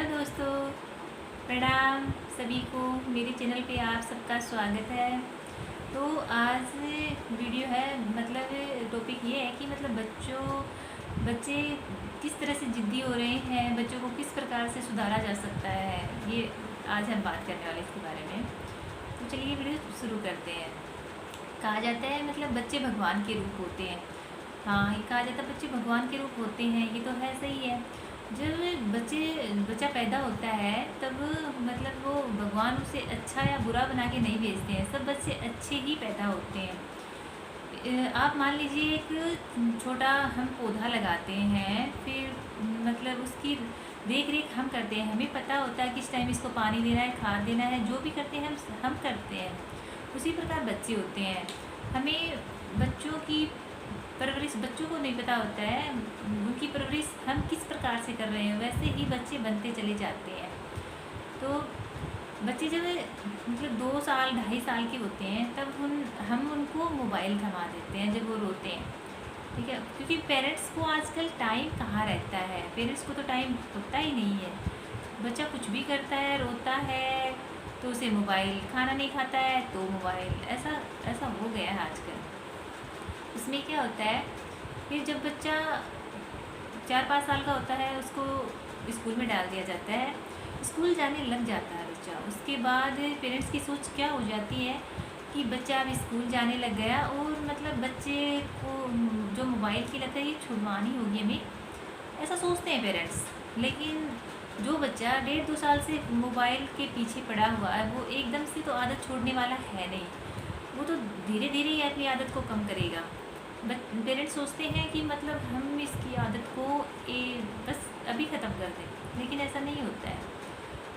दोस्तों, प्रणाम सभी को। मेरे चैनल पे आप सबका स्वागत है। तो आज वीडियो है, मतलब टॉपिक ये है कि मतलब बच्चे किस तरह से ज़िद्दी हो रहे हैं, बच्चों को किस प्रकार से सुधारा जा सकता है, ये आज हम बात करने वाले इसके बारे में। तो चलिए वीडियो शुरू करते हैं। कहा जाता है मतलब बच्चे भगवान के रूप होते हैं। हाँ, ये कहा जाता है बच्चे भगवान के रूप होते हैं, ये तो है, सही है। जब बच्चा पैदा होता है तब मतलब वो भगवान उसे अच्छा या बुरा बना के नहीं भेजते हैं, सब बच्चे अच्छे ही पैदा होते हैं। आप मान लीजिए एक छोटा हम पौधा लगाते हैं, फिर मतलब उसकी देख रेख हम करते हैं, हमें पता होता है किस टाइम इसको पानी देना है, खाद देना है, जो भी करते हैं हम करते हैं। उसी प्रकार बच्चे होते हैं। हमें बच्चों की परवरिश, बच्चों को नहीं पता होता है उनकी परवरिश हम किस प्रकार से कर रहे हैं, वैसे ही बच्चे बनते चले जाते हैं। तो बच्चे जब मतलब 2 साल 2.5 साल के होते हैं तब हम उनको मोबाइल थमा देते हैं जब वो रोते हैं, ठीक है। क्योंकि पेरेंट्स को आजकल टाइम कहाँ रहता है, पेरेंट्स को तो टाइम होता ही नहीं है। बच्चा कुछ भी करता है, रोता है तो उसे मोबाइल, खाना नहीं खाता है तो मोबाइल, ऐसा ऐसा हो गया है आजकल। इसमें क्या होता है, फिर जब बच्चा 4-5 साल का होता है उसको स्कूल में डाल दिया जाता है, स्कूल जाने लग जाता है बच्चा। उसके बाद पेरेंट्स की सोच क्या हो जाती है कि बच्चा अब स्कूल जाने लग गया और मतलब बच्चे को जो मोबाइल की लत है ये छुड़वानी होगी हमें, ऐसा सोचते हैं पेरेंट्स। लेकिन जो बच्चा 1.5-2 साल से मोबाइल के पीछे पड़ा हुआ है वो एकदम से तो आदत छोड़ने वाला है नहीं, वो तो धीरे धीरे ही अपनी आदत को कम करेगा। पेरेंट्स सोचते हैं कि मतलब हम इसकी आदत को बस अभी ख़त्म कर दें, लेकिन ऐसा नहीं होता है।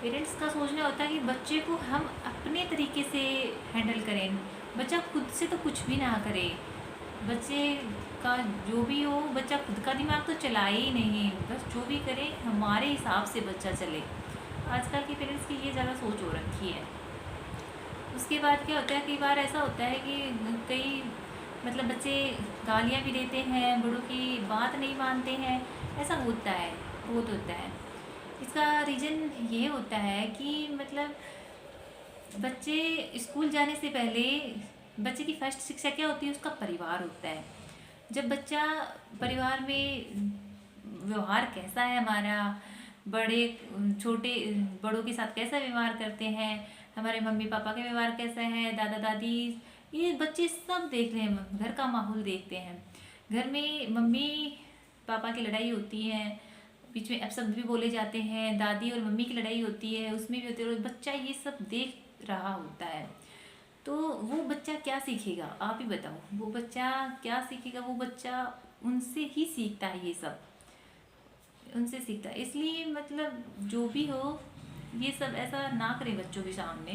पेरेंट्स का सोचना होता है कि बच्चे को हम अपने तरीके से हैंडल करें, बच्चा खुद से तो कुछ भी ना करे। बच्चे का जो भी हो, बच्चा खुद का दिमाग तो चलाए ही नहीं, बस जो भी करे हमारे हिसाब से बच्चा चले। आजकल के पेरेंट्स की ये ज़्यादा सोच हो रखी है। उसके बाद क्या होता है, कई बार ऐसा होता है कि कई मतलब बच्चे गालियाँ भी देते हैं, बड़ों की बात नहीं मानते हैं, ऐसा होता है, बहुत होता है। इसका रीज़न ये होता है कि मतलब बच्चे स्कूल जाने से पहले बच्चे की फर्स्ट शिक्षा क्या होती है, उसका परिवार होता है। जब बच्चा परिवार में व्यवहार कैसा है हमारा, बड़े छोटे बड़ों के साथ कैसा व्यवहार करते हैं, हमारे मम्मी पापा का व्यवहार कैसा है, दादा दादी, ये बच्चे सब देख रहे हैं, घर का माहौल देखते हैं। घर में मम्मी पापा की लड़ाई होती है, बीच में अपशब्द भी बोले जाते हैं, दादी और मम्मी की लड़ाई होती है, उसमें भी होती है, बच्चा ये सब देख रहा होता है। तो वो बच्चा क्या सीखेगा, आप ही बताओ, वो बच्चा क्या सीखेगा, वो बच्चा उनसे ही सीखता है, ये सब उनसे सीखता है। इसलिए मतलब जो भी हो ये सब ऐसा ना करें बच्चों के सामने,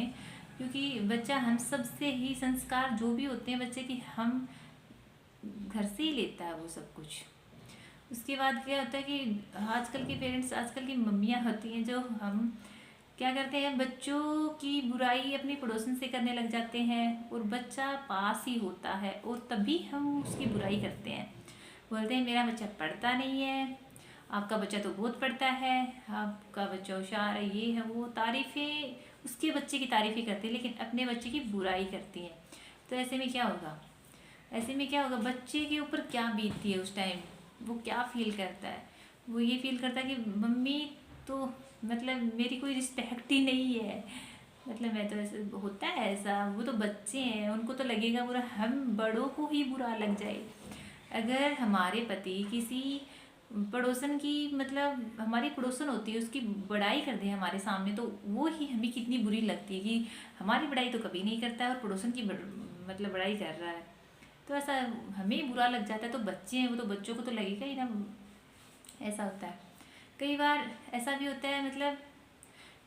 क्योंकि बच्चा हम सब से ही संस्कार जो भी होते हैं बच्चे की हम घर से ही लेता है वो सब कुछ। उसके बाद क्या होता है कि आजकल के पेरेंट्स, आजकल की मम्मियाँ होती हैं जो हम क्या करते हैं, बच्चों की बुराई अपने पड़ोसन से करने लग जाते हैं और बच्चा पास ही होता है और तभी हम उसकी बुराई करते हैं। बोलते हैं मेरा बच्चा पढ़ता नहीं है, आपका बच्चा तो बहुत पढ़ता है, आपका बच्चा होशियार है, ये है वो, तारीफ़ें उसके बच्चे की तारीफ़ें करती है लेकिन अपने बच्चे की बुराई करती हैं। तो ऐसे में क्या होगा, ऐसे में क्या होगा, बच्चे के ऊपर क्या बीतती है उस टाइम, वो क्या फील करता है, वो ये फील करता है कि मम्मी तो मतलब मेरी कोई रिस्पेक्ट ही नहीं है, मतलब मैं तो ऐसे, होता है ऐसा। वो तो बच्चे हैं, उनको तो लगेगा बुरा, हम बड़ों को ही बुरा लग जाए। अगर हमारे पति किसी पड़ोसन की, मतलब हमारी पड़ोसन होती है उसकी बड़ाई कर दे हमारे सामने, तो वो ही हमें कितनी बुरी लगती है कि हमारी बड़ाई तो कभी नहीं करता है और पड़ोसन की मतलब बड़ाई कर रहा है, तो ऐसा हमें बुरा लग जाता है। तो बच्चे हैं वो तो बच्चों को तो लगेगा ही ना, ऐसा होता है। कई बार ऐसा भी होता है, मतलब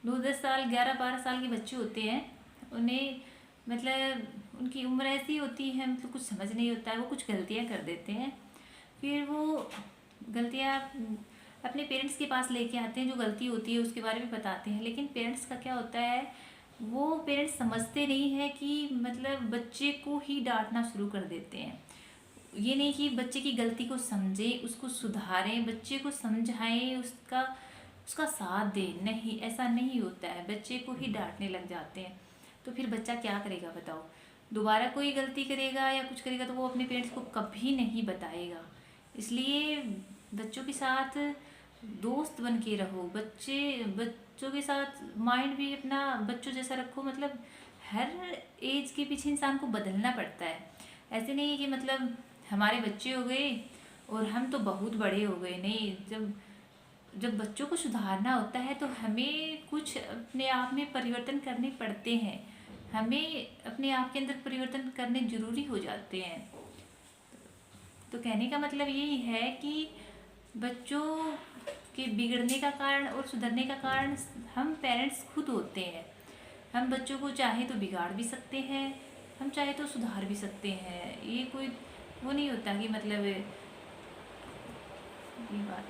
9-10 साल 11-12 साल के बच्चे होते हैं, उन्हें मतलब उनकी उम्र ऐसी होती है, मतलब कुछ समझ नहीं होता है, वो कुछ गलतियाँ कर देते हैं, फिर वो गलतियाँ अपने पेरेंट्स के पास लेके आते हैं, जो गलती होती है उसके बारे में बताते हैं। लेकिन पेरेंट्स का क्या होता है, वो पेरेंट्स समझते नहीं है कि मतलब बच्चे को ही डांटना शुरू कर देते हैं। ये नहीं कि बच्चे की गलती को समझें, उसको सुधारें, बच्चे को समझाएं, उसका उसका साथ दे। नहीं, ऐसा नहीं होता है, बच्चे को ही डांटने लग जाते हैं। तो फिर बच्चा क्या करेगा बताओ? दोबारा कोई गलती करेगा या कुछ करेगा तो वो अपने पेरेंट्स को कभी नहीं बताएगा। इसलिए बच्चों के साथ दोस्त बन के रहो। बच्चों के साथ माइंड भी अपना बच्चों जैसा रखो। मतलब हर एज के पीछे इंसान को बदलना पड़ता है। ऐसे नहीं है कि मतलब हमारे बच्चे हो गए और हम तो बहुत बड़े हो गए। नहीं, जब जब बच्चों को सुधारना होता है तो हमें कुछ अपने आप में परिवर्तन करने पड़ते हैं। हमें अपने आप के अंदर परिवर्तन करने जरूरी हो जाते हैं। तो कहने का मतलब यही है कि बच्चों के बिगड़ने का कारण और सुधरने का कारण हम पेरेंट्स खुद होते हैं। हम बच्चों को चाहे तो बिगाड़ भी सकते हैं, हम चाहे तो सुधार भी सकते हैं। ये कोई वो नहीं होता कि मतलब ये बात